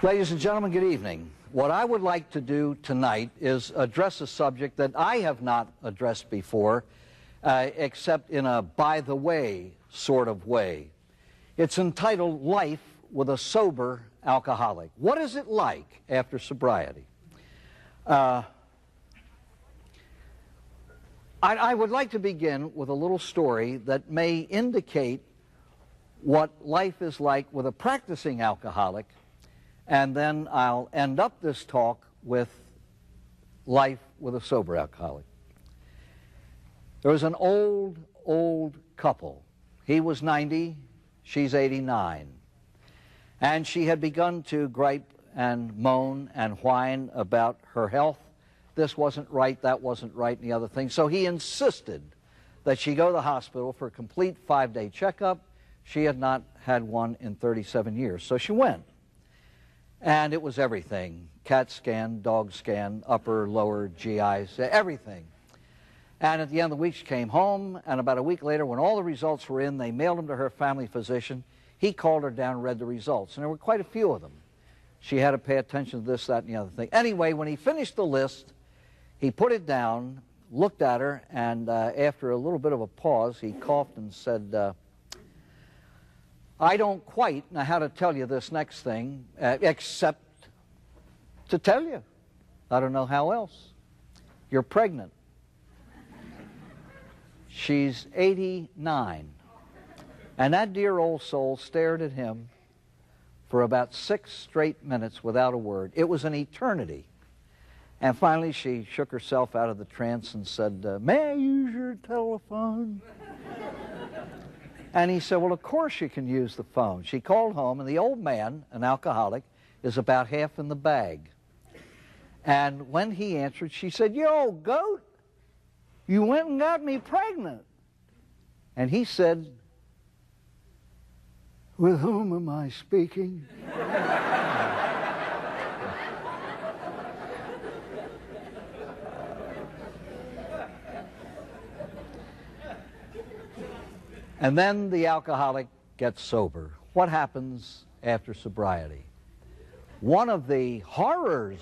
Ladies and gentlemen, good evening. What I would like to do tonight is address a subject that I have not addressed before, except in a by-the-way sort of way. It's entitled Life with a Sober Alcoholic. What is it like after sobriety? I would like to begin with a little story that may indicate what life is like with a practicing alcoholic, and then I'll end up this talk with life with a sober alcoholic. There was an old couple. He was 90, she's 89. And she had begun to gripe and moan and whine about her health. This wasn't right, that wasn't right, and the other thing. So he insisted that she go to the hospital for a complete 5-day checkup. She had not had one in 37 years. So she went. And it was everything: CAT scan, dog scan, upper, lower, GIs, everything. And at the end of the week, she came home, and about a week later, when all the results were in, they mailed them to her family physician. He called her down and read the results, and there were quite a few of them. She had to pay attention to this, that, and the other thing. Anyway, when he finished the list, he put it down, looked at her, and after a little bit of a pause, he coughed and said, I don't quite know how to tell you this next thing, except to tell you. I don't know how else. You're pregnant. She's 89. And that dear old soul stared at him for about 6 straight minutes without a word. It was an eternity. And finally she shook herself out of the trance and said, may I use your telephone? And he said, well, of course you can use the phone. She called home, and the old man, an alcoholic, is about half in the bag. And when he answered, she said, you old goat, you went and got me pregnant. And he said, with whom am I speaking? And then the alcoholic gets sober. What happens after sobriety? One of the horrors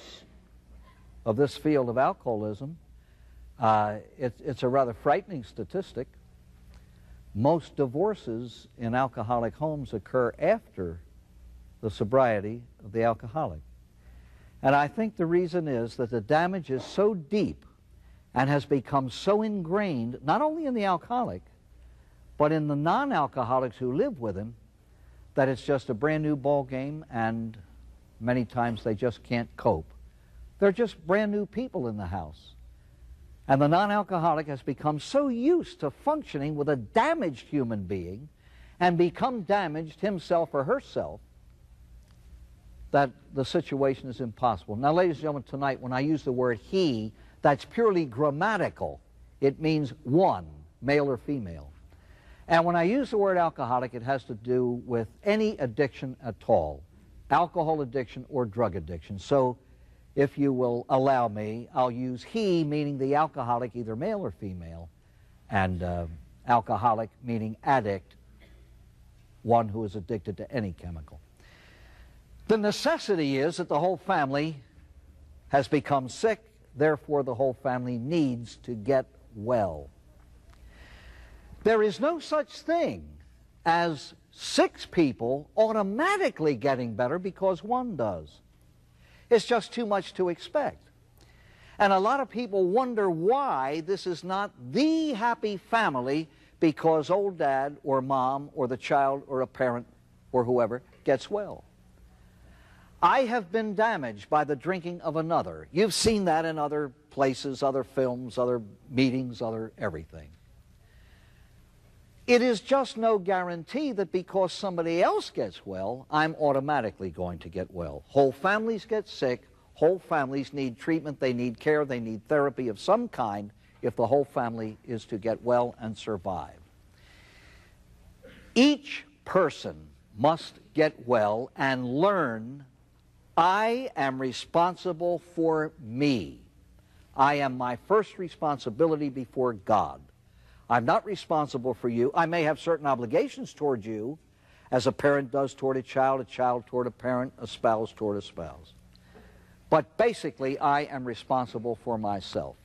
of this field of alcoholism, it's a rather frightening statistic. Most divorces in alcoholic homes occur after the sobriety of the alcoholic. And I think the reason is that the damage is so deep and has become so ingrained, not only in the alcoholic, but in the non-alcoholics who live with him, that it's just a brand new ball game, and many times they just can't cope. They're just brand new people in the house. And the non-alcoholic has become so used to functioning with a damaged human being and become damaged himself or herself that the situation is impossible. Now, ladies and gentlemen, tonight when I use the word he, that's purely grammatical. It means one, male or female. And when I use the word alcoholic, it has to do with any addiction at all, alcohol addiction or drug addiction. So if you will allow me, I'll use he, meaning the alcoholic, either male or female, and alcoholic, meaning addict, one who is addicted to any chemical. The necessity is that the whole family has become sick, therefore the whole family needs to get well. There is no such thing as 6 people automatically getting better because one does. It's just too much to expect. And a lot of people wonder why this is not the happy family because old dad or mom or the child or a parent or whoever gets well. I have been damaged by the drinking of another. You've seen that in other places, other films, other meetings, other everything. It is just no guarantee that because somebody else gets well, I'm automatically going to get well. Whole families get sick. Whole families need treatment. They need care. They need therapy of some kind if the whole family is to get well and survive. Each person must get well and learn, I am responsible for me. I am my first responsibility before God. I'm not responsible for you. I may have certain obligations toward you, as a parent does toward a child toward a parent, a spouse toward a spouse. But basically, I am responsible for myself.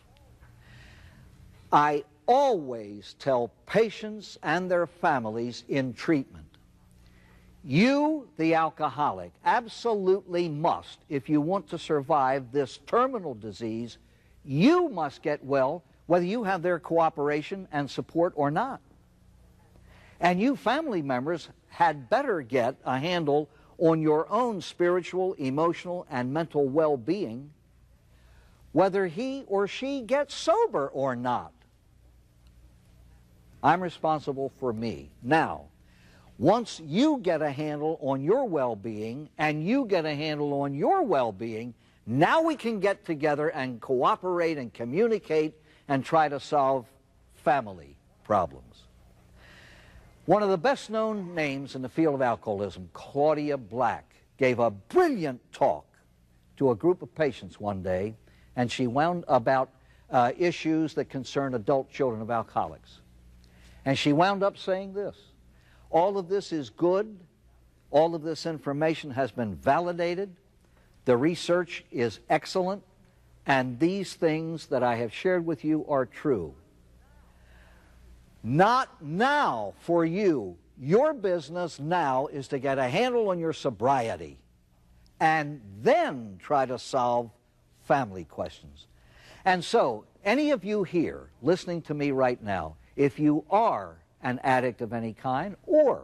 I always tell patients and their families in treatment, you, the alcoholic, absolutely must, if you want to survive this terminal disease, you must get well, whether you have their cooperation and support or not. And you family members had better get a handle on your own spiritual, emotional, and mental well-being, whether he or she gets sober or not. I'm responsible for me. Now, once you get a handle on your well-being and you get a handle on your well-being, now we can get together and cooperate and communicate and try to solve family problems. One of the best-known names in the field of alcoholism, Claudia Black, gave a brilliant talk to a group of patients one day, and she wound about issues that concern adult children of alcoholics. And she wound up saying this, all of this is good, all of this information has been validated, the research is excellent, and these things that I have shared with you are true. Not now for you. Your business now is to get a handle on your sobriety and then try to solve family questions. And so, any of you here listening to me right now, if you are an addict of any kind, or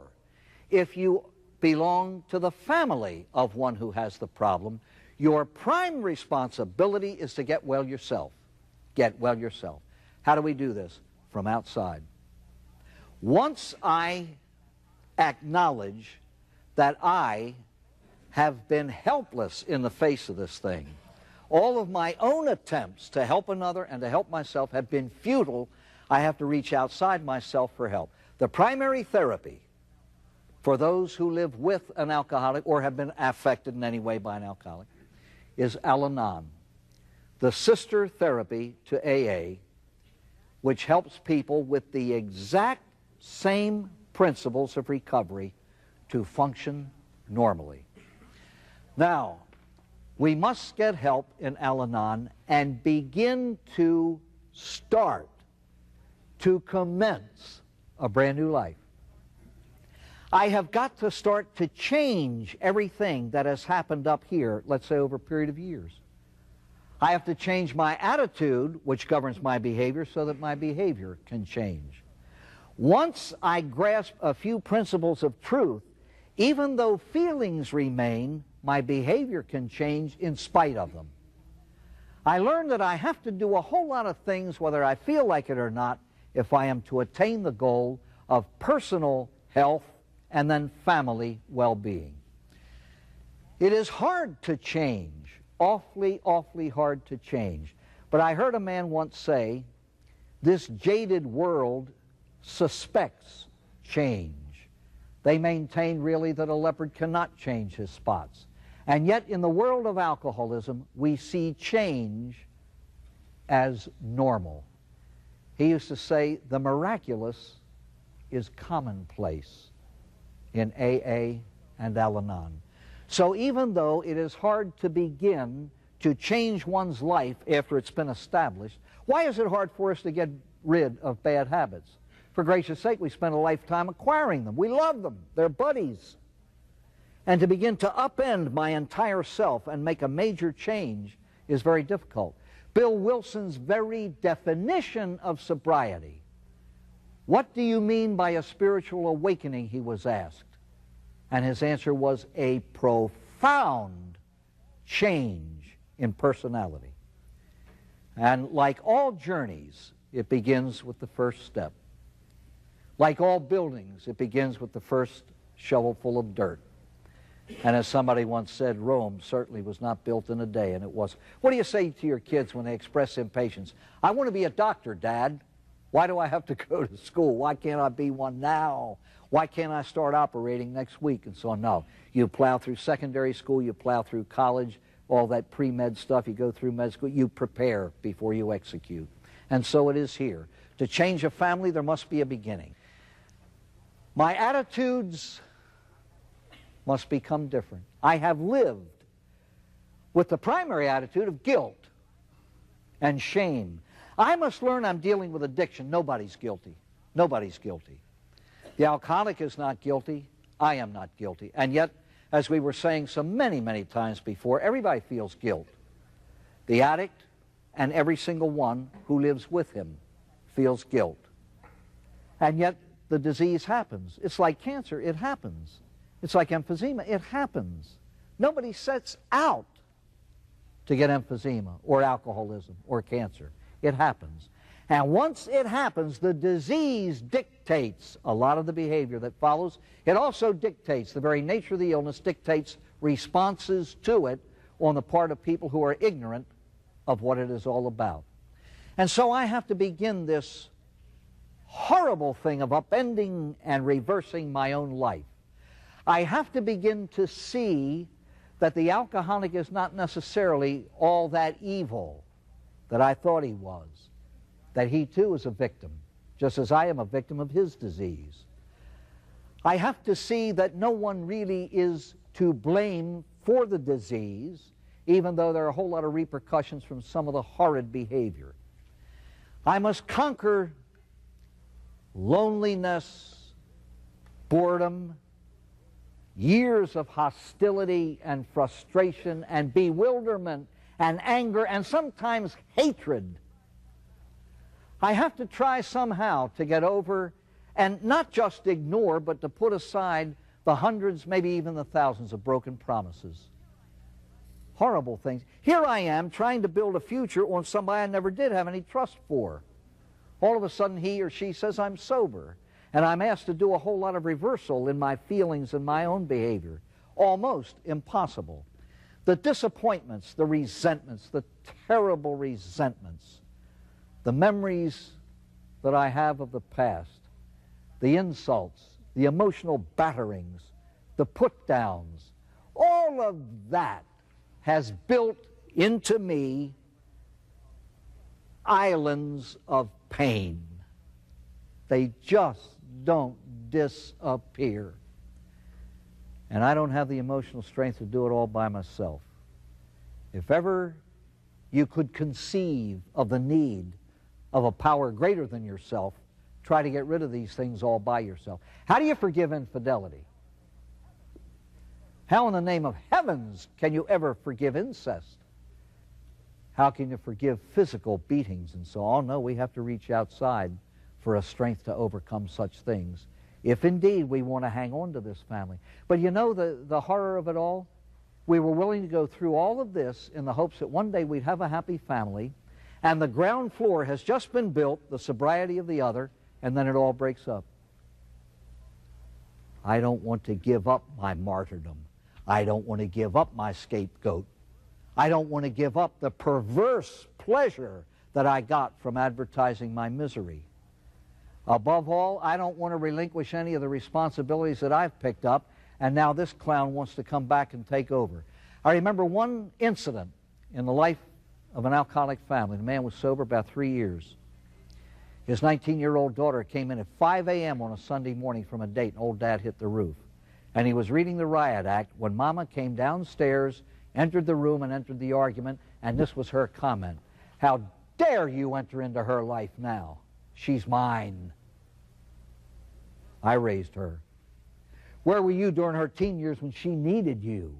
if you belong to the family of one who has the problem, your prime responsibility is to get well yourself. Get well yourself. How do we do this? From outside. Once I acknowledge that I have been helpless in the face of this thing, all of my own attempts to help another and to help myself have been futile, I have to reach outside myself for help. The primary therapy for those who live with an alcoholic or have been affected in any way by an alcoholic is Al-Anon, the sister therapy to AA, which helps people with the exact same principles of recovery to function normally. Now, we must get help in Al-Anon and begin to start, to commence a brand new life. I have got to start to change everything that has happened up here, let's say over a period of years. I have to change my attitude, which governs my behavior, so that my behavior can change. Once I grasp a few principles of truth, even though feelings remain, my behavior can change in spite of them. I learned that I have to do a whole lot of things, whether I feel like it or not, if I am to attain the goal of personal health and then family well-being. It is hard to change, awfully, awfully hard to change. But I heard a man once say, this jaded world suspects change. They maintain really that a leopard cannot change his spots. And yet in the world of alcoholism, we see change as normal. He used to say, the miraculous is commonplace in AA and Al-Anon. So even though it is hard to begin to change one's life after it's been established, why is it hard for us to get rid of bad habits? For gracious sake, we spend a lifetime acquiring them. We love them. They're buddies. And to begin to upend my entire self and make a major change is very difficult. Bill Wilson's very definition of sobriety. What do you mean by a spiritual awakening, he was asked. And his answer was a profound change in personality. And like all journeys, it begins with the first step. Like all buildings, it begins with the first shovelful of dirt. And as somebody once said, Rome certainly was not built in a day, and it was. What do you say to your kids when they express impatience? I want to be a doctor, Dad. Why do I have to go to school? Why can't I be one now? Why can't I start operating next week? And so on. No. You plow through secondary school, you plow through college, all that pre-med stuff, you go through med school, you prepare before you execute. And so it is here. To change a family, there must be a beginning. My attitudes must become different. I have lived with the primary attitude of guilt and shame. I must learn I'm dealing with addiction. Nobody's guilty. Nobody's guilty. The alcoholic is not guilty. I am not guilty. And yet, as we were saying so many, many times before, everybody feels guilt. The addict and every single one who lives with him feels guilt. And yet, the disease happens. It's like cancer. It happens. It's like emphysema. It happens. Nobody sets out to get emphysema or alcoholism or cancer. It happens. And once it happens, the disease dictates a lot of the behavior that follows. It also dictates, the very nature of the illness dictates responses to it on the part of people who are ignorant of what it is all about. And so I have to begin this horrible thing of upending and reversing my own life. I have to begin to see that the alcoholic is not necessarily all that evil that I thought he was, that he too is a victim, just as I am a victim of his disease. I have to see that no one really is to blame for the disease, even though there are a whole lot of repercussions from some of the horrid behavior. I must conquer loneliness, boredom, years of hostility and frustration and bewilderment and anger and sometimes hatred. I have to try somehow to get over and not just ignore, but to put aside the hundreds, maybe even the thousands of broken promises. Horrible things. Here I am trying to build a future on somebody I never did have any trust for. All of a sudden he or she says I'm sober, and I'm asked to do a whole lot of reversal in my feelings and my own behavior. Almost impossible. The disappointments, the resentments, the terrible resentments, the memories that I have of the past, the insults, the emotional batterings, the put-downs, all of that has built into me islands of pain. They just don't disappear. And I don't have the emotional strength to do it all by myself. If ever you could conceive of the need of a power greater than yourself, try to get rid of these things all by yourself. How do you forgive infidelity? How in the name of heavens can you ever forgive incest? How can you forgive physical beatings and so on? No, we have to reach outside for a strength to overcome such things, if indeed we want to hang on to this family. But you know the horror of it all? We were willing to go through all of this in the hopes that one day we'd have a happy family, and the ground floor has just been built, the sobriety of the other, and then it all breaks up. I don't want to give up my martyrdom. I don't want to give up my scapegoat. I don't want to give up the perverse pleasure that I got from advertising my misery. Above all, I don't want to relinquish any of the responsibilities that I've picked up, and now this clown wants to come back and take over. I remember one incident in the life of an alcoholic family. The man was sober about 3 years. His 19-year-old daughter came in at 5 a.m. on a Sunday morning from a date, and old Dad hit the roof. And he was reading the riot act when Mama came downstairs, entered the room, and entered the argument, and this was her comment. How dare you enter into her life now? She's mine. I raised her. Where were you during her teen years when she needed you?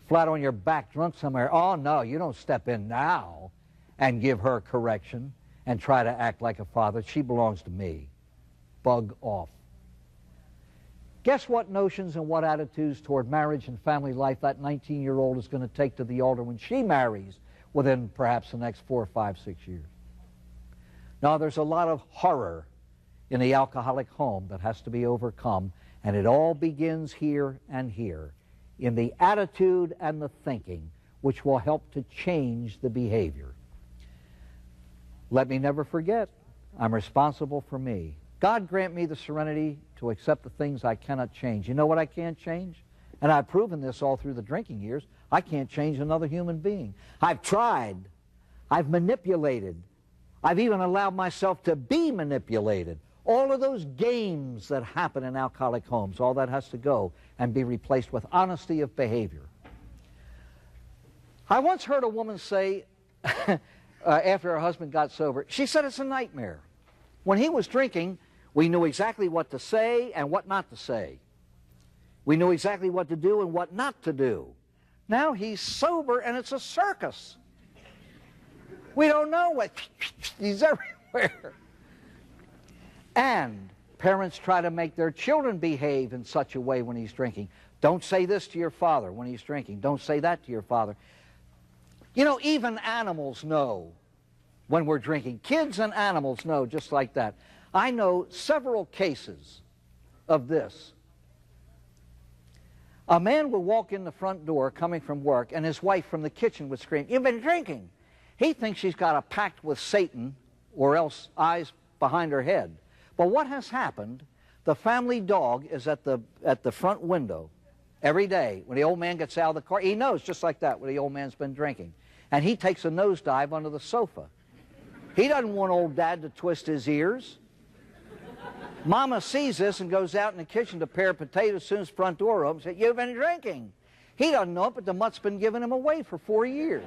Flat on your back, drunk somewhere. Oh, no, you don't step in now and give her correction and try to act like a father. She belongs to me. Bug off. Guess what notions and what attitudes toward marriage and family life that 19-year-old is going to take to the altar when she marries, within perhaps the next 4, 5, 6 years. Now, there's a lot of horror in the alcoholic home that has to be overcome, and it all begins here and here, in the attitude and the thinking, which will help to change the behavior. Let me never forget, I'm responsible for me. God grant me the serenity to accept the things I cannot change. You know what I can't change? And I've proven this all through the drinking years. I can't change another human being. I've tried. I've manipulated. I've even allowed myself to be manipulated. All of those games that happen in alcoholic homes, all that has to go and be replaced with honesty of behavior. I once heard a woman say, after her husband got sober, she said it's a nightmare. When he was drinking, we knew exactly what to say and what not to say. We knew exactly what to do and what not to do. Now he's sober and it's a circus. We don't know what, he's everywhere. And parents try to make their children behave in such a way when he's drinking. Don't say this to your father when he's drinking. Don't say that to your father. You know, even animals know when we're drinking. Kids and animals know just like that. I know several cases of this. A man would walk in the front door coming from work, and his wife from the kitchen would scream, "You've been drinking." He thinks she's got a pact with Satan, or else eyes behind her head. But what has happened, the family dog is at the front window every day. When the old man gets out of the car, he knows just like that when the old man's been drinking. And he takes a nosedive under the sofa. He doesn't want old dad to twist his ears. Mama sees this and goes out in the kitchen to pare potatoes as soon as the front door opens and says, "You've been drinking." He doesn't know it, but the mutt's been giving him away for 4 years.